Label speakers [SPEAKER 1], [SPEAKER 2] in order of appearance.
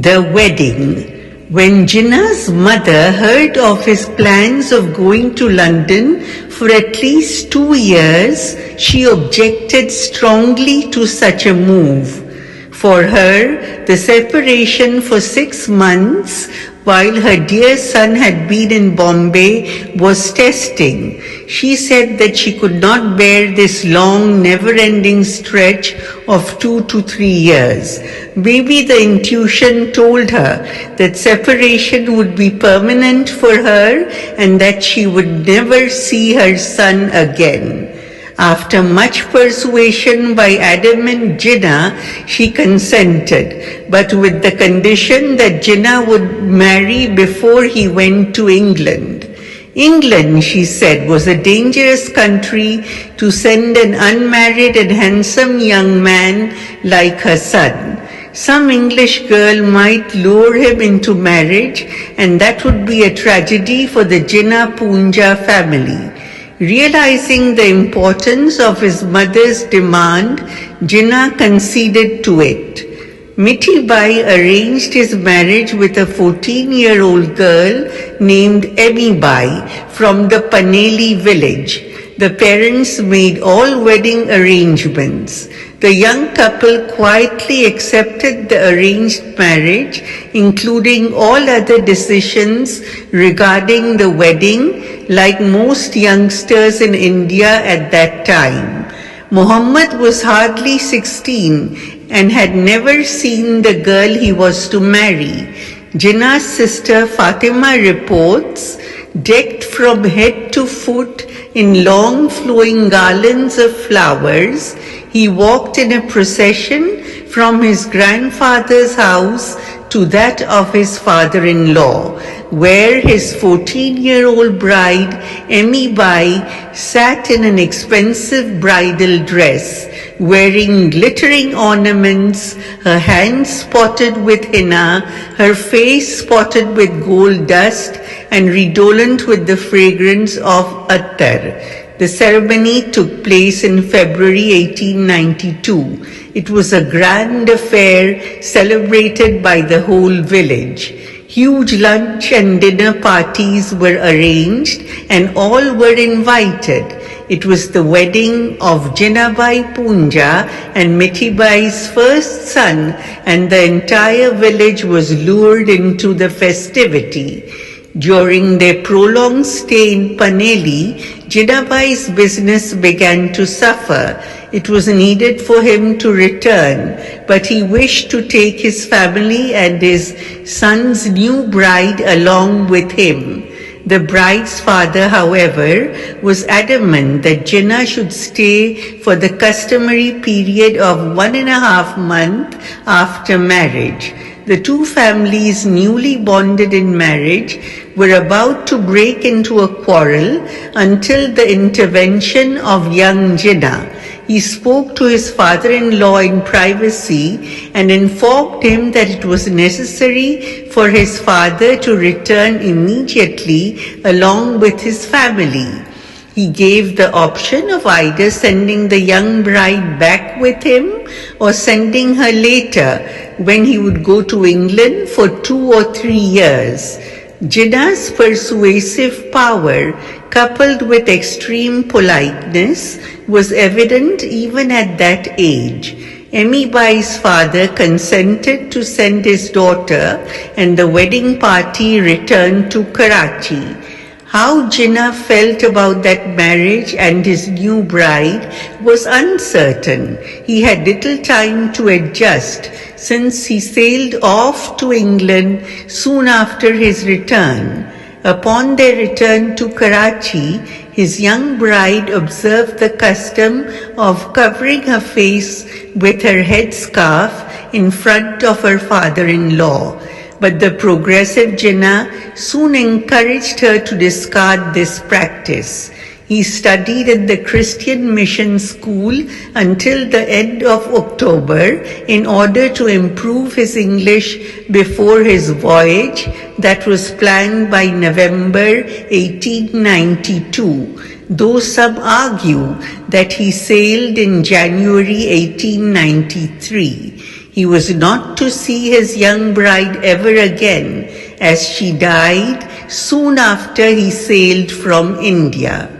[SPEAKER 1] The wedding. When Jinnah's mother heard of his plans of going to London for at least 2 years, she objected strongly to such a move. For her, the separation for 6 months while her dear son had been in Bombay was testing. She said that she could not bear this long, never-ending stretch of 2 to 3 years. Maybe the intuition told her that separation would be permanent for her and that she would never see her son again. After much persuasion by Azam and Jinnah, she consented, but with the condition that Jinnah would marry before he went to England. England, she said, was a dangerous country to send an unmarried and handsome young man like her son. Some English girl might lure him into marriage, and that would be a tragedy for the Jinnah Punja family. Realizing the importance of his mother's demand, Jinnah conceded to it. Emibai arranged his marriage with a 14-year-old girl named Emibai from the Paneli village. The parents made all wedding arrangements. The young couple quietly accepted the arranged marriage, including all other decisions regarding the wedding, like most youngsters in India at that time. Muhammad was hardly 16 and had never seen the girl he was to marry. Jinnah's sister Fatima reports, decked from head to foot in long flowing garlands of flowers, he walked in a procession from his grandfather's house to that of his father-in-law, where his 14-year-old bride, Emibai, sat in an expensive bridal dress, wearing glittering ornaments, her hands spotted with henna, her face spotted with gold dust, and redolent with the fragrance of attar. The ceremony took place in February 1892. It was a grand affair celebrated by the whole village. Huge lunch and dinner parties were arranged and all were invited. It was the wedding of Jinnah Punja and Mitibai's first son, and the entire village was lured into the festivity. During their prolonged stay in Paneli, Jinnah's business began to suffer. It was needed for him to return, but he wished to take his family and his son's new bride along with him. The bride's father, however, was adamant that Jinnah should stay for the customary period of 1.5 months after marriage. The two families, newly bonded in marriage, were about to break into a quarrel until the intervention of young Jinnah. He spoke to his father-in-law in privacy and informed him that it was necessary for his father to return immediately along with his family. He gave the option of either sending the young bride back with him or sending her later, when he would go to England for 2 or 3 years. Jinnah's persuasive power, coupled with extreme politeness, was evident even at that age. Emibai's father consented to send his daughter, and the wedding party returned to Karachi. How Jinnah felt about that marriage and his new bride was uncertain. He had little time to adjust, since he sailed off to England soon after his return. Upon their return to Karachi, his young bride observed the custom of covering her face with her headscarf in front of her father-in-law. But the progressive Jinnah soon encouraged her to discard this practice. He studied at the Christian mission school until the end of October in order to improve his English before his voyage that was planned by November 1892. though some argue that he sailed in January 1893. He was not to see his young bride ever again, as she died soon after he sailed from India.